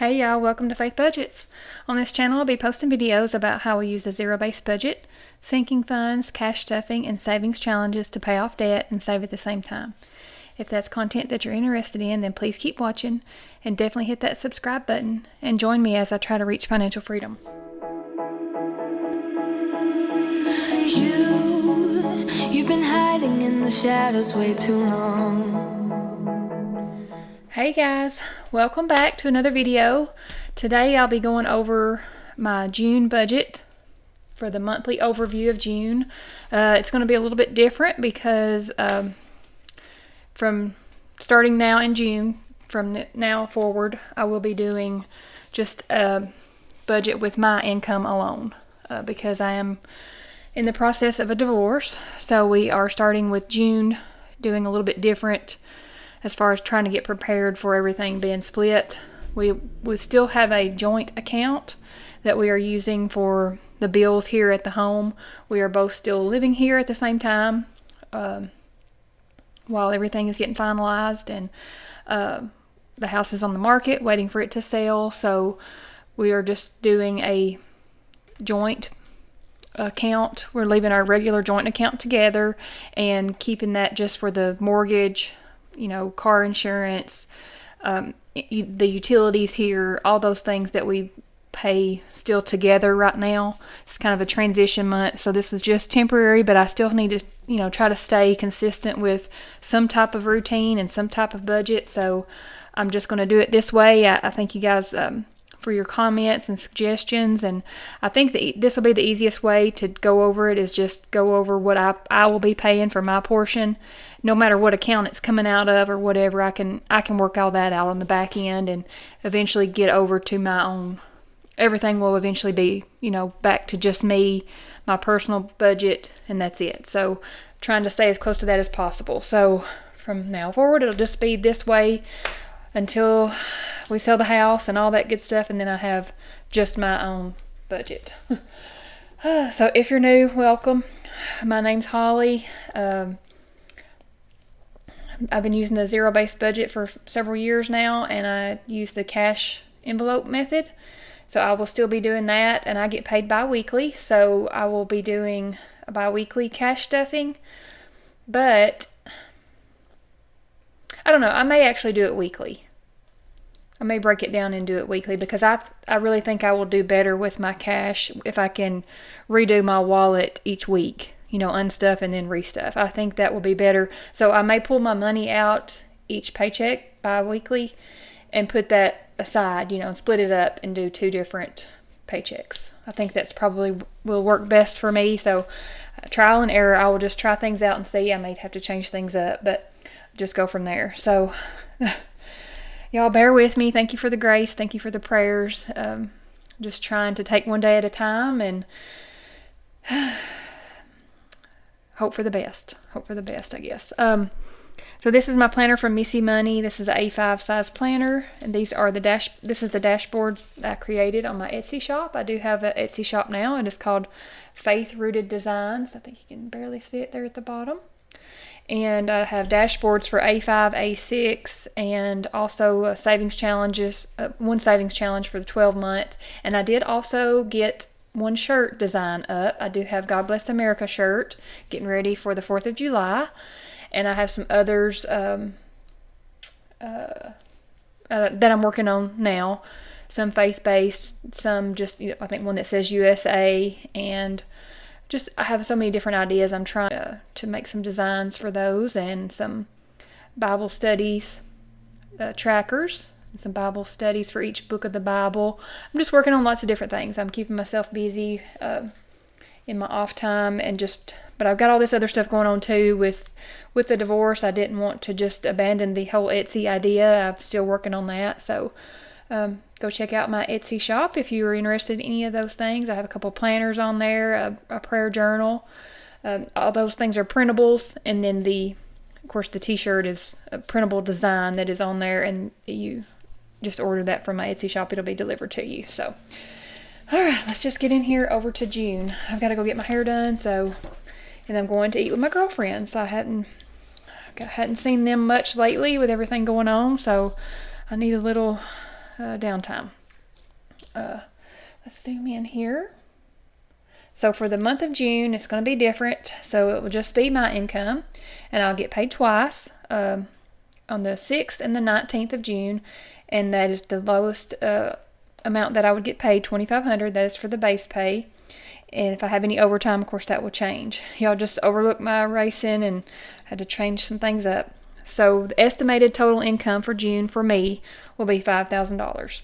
Hey y'all, welcome to Faith Budgets. On this channel I'll be posting videos about how we use a zero-based budget, sinking funds, cash stuffing, and savings challenges to pay off debt and save at the same time. If that's content that you're interested in, then please keep watching and definitely hit that subscribe button and join me as I try to reach financial freedom. You've been hiding in the shadows way too long. Hey guys, welcome back to another video. Today I'll be going over my June budget for the monthly overview of June. It's going to be a little bit different because from starting now in June, from now forward, I will be doing just a budget with my income alone because I am in the process of a divorce. So we are starting with June doing a little bit different as far as trying to get prepared for everything being split. We still have a joint account that we are using for the bills here at the home. We are both still living here at the same time while everything is getting finalized, and the house is on the market waiting for it to sell. So we are just doing a joint account. We're leaving our regular joint account together and keeping that just for the mortgage, car insurance, the utilities here, all those things that we pay still together right now. It's kind of a transition month, so this is just temporary, but I still need to, try to stay consistent with some type of routine and some type of budget. So I'm just going to do it this way. I thank you guys for your comments and suggestions, and I think that this will be the easiest way to go over it, is just go over what I will be paying for my portion. No matter what account it's coming out of or whatever, I can work all that out on the back end and eventually get over to my own. Everything will eventually be, back to just me, my personal budget, and that's it. So trying to stay as close to that as possible. So from now forward, it'll just be this way until we sell the house and all that good stuff, and then I have just my own budget. So if you're new, welcome. My name's Holly. I've been using the zero-based budget for several years now, and I use the cash envelope method. So I will still be doing that, and I get paid bi-weekly, so I will be doing a bi-weekly cash stuffing. But I don't know, I may actually do it weekly. I may break it down and do it weekly because I really think I will do better with my cash if I can redo my wallet each week. Unstuff and then restuff. I think that will be better. So I may pull my money out each paycheck bi-weekly and put that aside, and split it up and do 2 different paychecks. I think that's probably will work best for me. So trial and error, I will just try things out and see. I may have to change things up, but just go from there. So y'all bear with me. Thank you for the grace. Thank you for the prayers. Just trying to take one day at a time and hope for the best. Hope for the best, I guess. So this is my planner from Missy Money. This is an A5 size planner, and these are this is the dashboards I created on my Etsy shop. I do have an Etsy shop now, and it's called Faith Rooted Designs. I think you can barely see it there at the bottom. And I have dashboards for A5, A6, and also savings challenges. One savings challenge for the 12-month, and I did also get one shirt design up. I do have God Bless America shirt, getting ready for the 4th of July. And I have some others that I'm working on now. Some faith-based, some just, I think one that says USA. And just, I have so many different ideas. I'm trying to make some designs for those, and some Bible studies trackers. Some Bible studies for each book of the Bible. I'm just working on lots of different things. I'm keeping myself busy in my off time, but I've got all this other stuff going on too with the divorce. I didn't want to just abandon the whole Etsy idea. I'm still working on that. So go check out my Etsy shop if you are interested in any of those things. I have a couple planners on there, a prayer journal. All those things are printables, and then of course the t-shirt is a printable design that is on there, and you just order that from my Etsy shop. It'll be delivered to you. So, all right, let's just get in here over to June. I've got to go get my hair done, and I'm going to eat with my girlfriends. I hadn't seen them much lately with everything going on, so I need a little downtime. Let's zoom in here. So for the month of June, it's going to be different. So it will just be my income, and I'll get paid twice, on the 6th and the 19th of June, and that is the lowest amount that I would get paid, $2,500. That is for the base pay. And if I have any overtime, of course, that will change. Y'all just overlooked my racing and had to change some things up. So the estimated total income for June for me will be $5,000.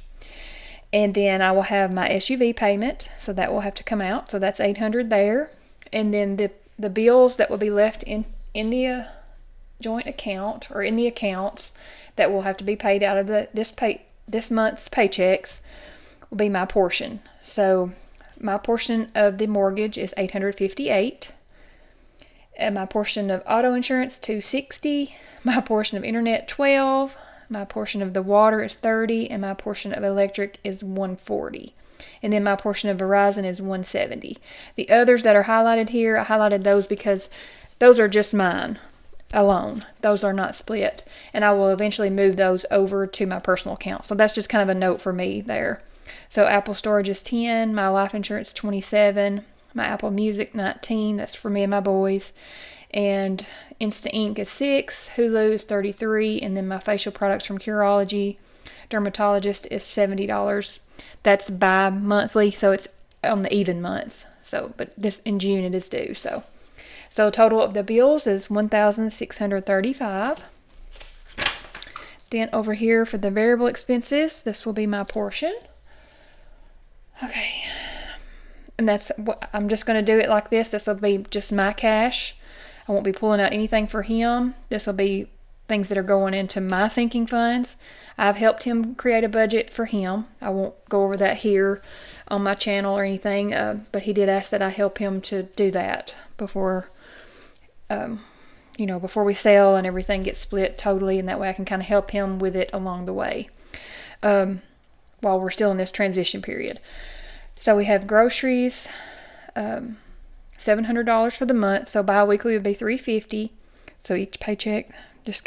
And then I will have my SUV payment, so that will have to come out. So that's $800 there. And then the bills that will be left in the joint account, or in the accounts that will have to be paid out of this month's paychecks, will be my portion. So my portion of the mortgage is $858, and my portion of auto insurance $260, my portion of internet $12, my portion of the water is $30, and my portion of electric is $140. And then my portion of Verizon is $170. The others that are highlighted here, I highlighted those because those are just mine alone. Those are not split. And I will eventually move those over to my personal account. So that's just kind of a note for me there. So Apple storage is 10, my life insurance 27, my Apple Music 19, that's for me and my boys, and Instant Ink is 6, Hulu is 33, and then my facial products from Curology Dermatologist is $70. That's bi-monthly, so it's on the even months. So, but this in June it is due. So total of the bills is $1,635. Then over here for the variable expenses, this will be my portion. Okay, and that's what I'm just going to do it like this. This will be just my cash. I won't be pulling out anything for him. This will be things that are going into my sinking funds. I've helped him create a budget for him. I won't go over that here on my channel or anything, but he did ask that I help him to do that before, before we sell and everything gets split totally, and that way I can kind of help him with it along the way, while we're still in this transition period. So we have groceries, $700 for the month, so bi-weekly would be $350. So each paycheck,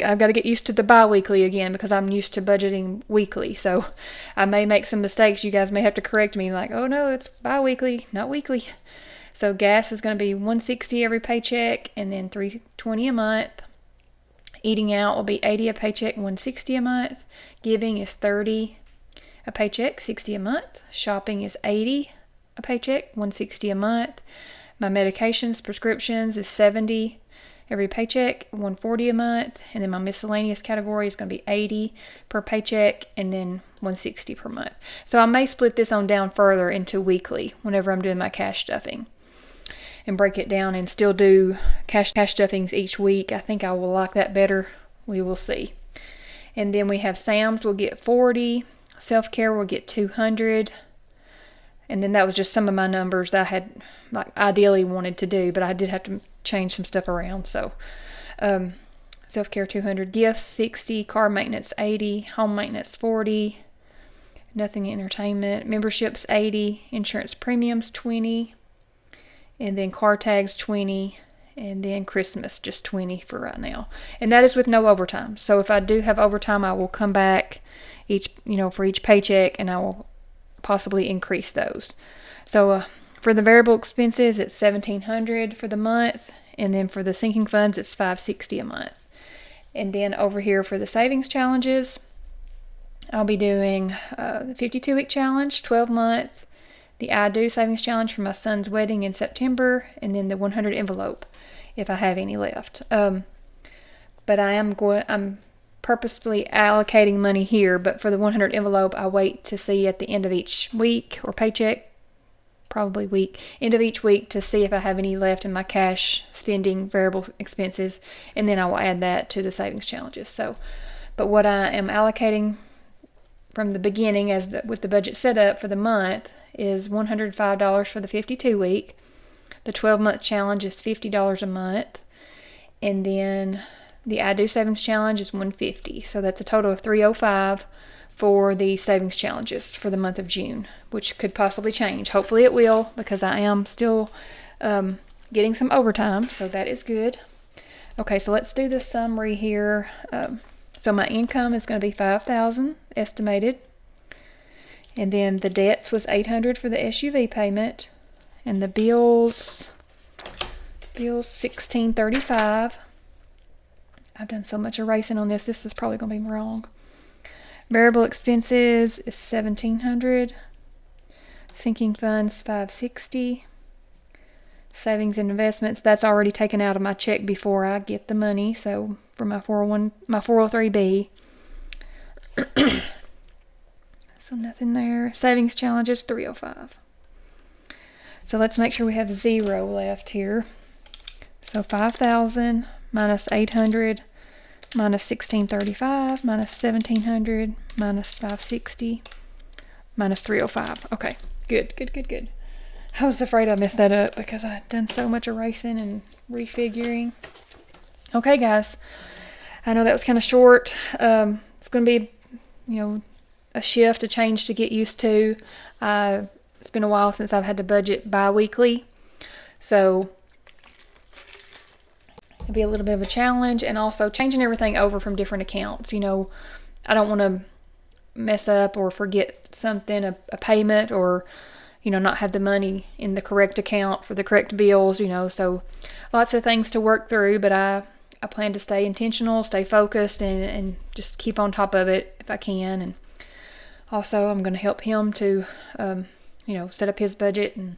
I've got to get used to the bi-weekly again because I'm used to budgeting weekly. So I may make some mistakes. You guys may have to correct me, like, oh no, it's bi-weekly, not weekly. So gas is going to be $160 every paycheck, and then $320 a month. Eating out will be $80 a paycheck, $160 a month. Giving is $30 a paycheck, $60 a month. Shopping is $80 a paycheck, $160 a month. My medications, prescriptions is $70 every paycheck, $140 a month. And then my miscellaneous category is going to be $80 per paycheck, and then $160 per month. So I may split this on down further into weekly whenever I'm doing my cash stuffing, and break it down and still do cash stuffings each week. I think I will like that better. We will see. And then we have Sam's will get $40. Self-care will get $200. And then that was just some of my numbers that I had ideally wanted to do, but I did have to change some stuff around. So self-care $200, gifts $60, car maintenance $80, home maintenance $40, nothing entertainment, memberships $80, insurance premiums $20, and then car tags $20, and then Christmas just $20 for right now. And that is with no overtime. So if I do have overtime, I will come back for each paycheck, and I will possibly increase those. So for the variable expenses, it's $1,700 for the month, and then for the sinking funds, it's $560 a month. And then over here for the savings challenges, I'll be doing the 52-week challenge, 12-month, the I Do savings challenge for my son's wedding in September, and then the 100 envelope if I have any left. But I'm purposefully allocating money here, but for the 100 envelope, I wait to see at the end of each week or paycheck, probably end of each week, to see if I have any left in my cash spending variable expenses, and then I will add that to the savings challenges. But what I am allocating from the beginning with the budget set up for the month is $105 for the 52 week. The 12-month challenge is $50 a month, and then the I Do Savings Challenge is $150. So that's a total of $305 for the savings challenges for the month of June, which could possibly change. Hopefully it will, because I am still getting some overtime, so that is good. Okay, so let's do the summary here. So my income is going to be $5,000 estimated. And then the debts was $800 for the SUV payment, and the bills $1635. I've done so much erasing on this. This is probably gonna be wrong. Variable expenses is $1700. Sinking funds $560. Savings and investments, that's already taken out of my check before I get the money. So for my 403B. So nothing there. Savings challenges $305. So let's make sure we have 0 left here. So 5,000 minus 800 minus 1635 minus 1700 minus 560 minus 305. Okay, good. I was afraid I messed that up because I'd done so much erasing and refiguring. Okay, guys, I know that was kind of short. It's going to be, a shift, a change to get used to. It's been a while since I've had to budget bi-weekly, so it'll be a little bit of a challenge, and also changing everything over from different accounts. I don't want to mess up or forget something, a payment, or not have the money in the correct account for the correct bills, so lots of things to work through, but I plan to stay intentional, stay focused, and just keep on top of it if I can. And also I'm going to help him to set up his budget and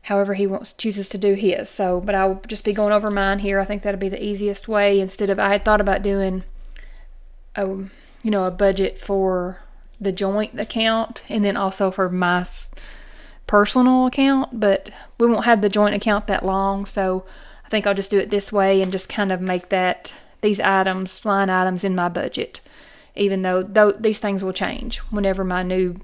however he chooses to do his. So, but I'll just be going over mine here. I think that'll be the easiest way, instead of, I had thought about doing a budget for the joint account and then also for my personal account, but we won't have the joint account that long, so I think I'll just do it this way and just kind of make these items line items in my budget, even though these things will change whenever my new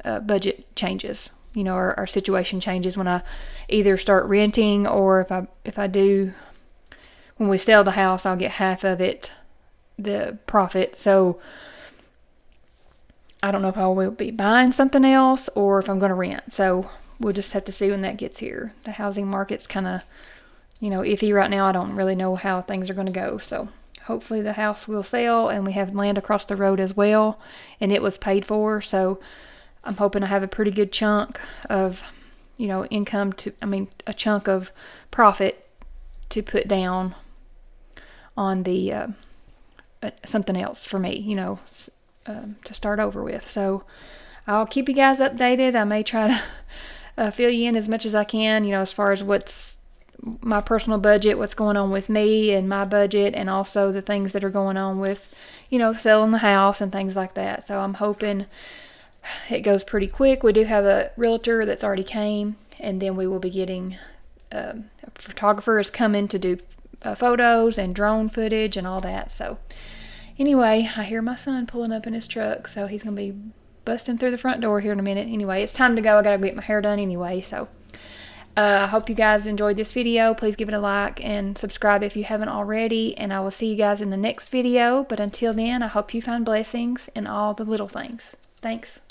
budget changes, or our situation changes when I either start renting, or if I do, when we sell the house, I'll get half of it, the profit. So I don't know if I will be buying something else or if I'm going to rent. So we'll just have to see when that gets here. The housing market's kind of, iffy right now. I don't really know how things are going to go. So hopefully the house will sell, and we have land across the road as well, and it was paid for. So I'm hoping I have a pretty good chunk of, income a chunk of profit to put down on the something else for me, to start over with. So I'll keep you guys updated. I may try to fill you in as much as I can, as far as what's my personal budget, what's going on with me and my budget, and also the things that are going on with, selling the house and things like that. So I'm hoping it goes pretty quick. We do have a realtor that's already came, and then we will be getting a photographer is coming to do photos and drone footage and all that. So anyway, I hear my son pulling up in his truck, so he's going to be busting through the front door here in a minute. Anyway, it's time to go. I got to get my hair done anyway. So I hope you guys enjoyed this video. Please give it a like and subscribe if you haven't already, and I will see you guys in the next video. But until then, I hope you find blessings in all the little things. Thanks.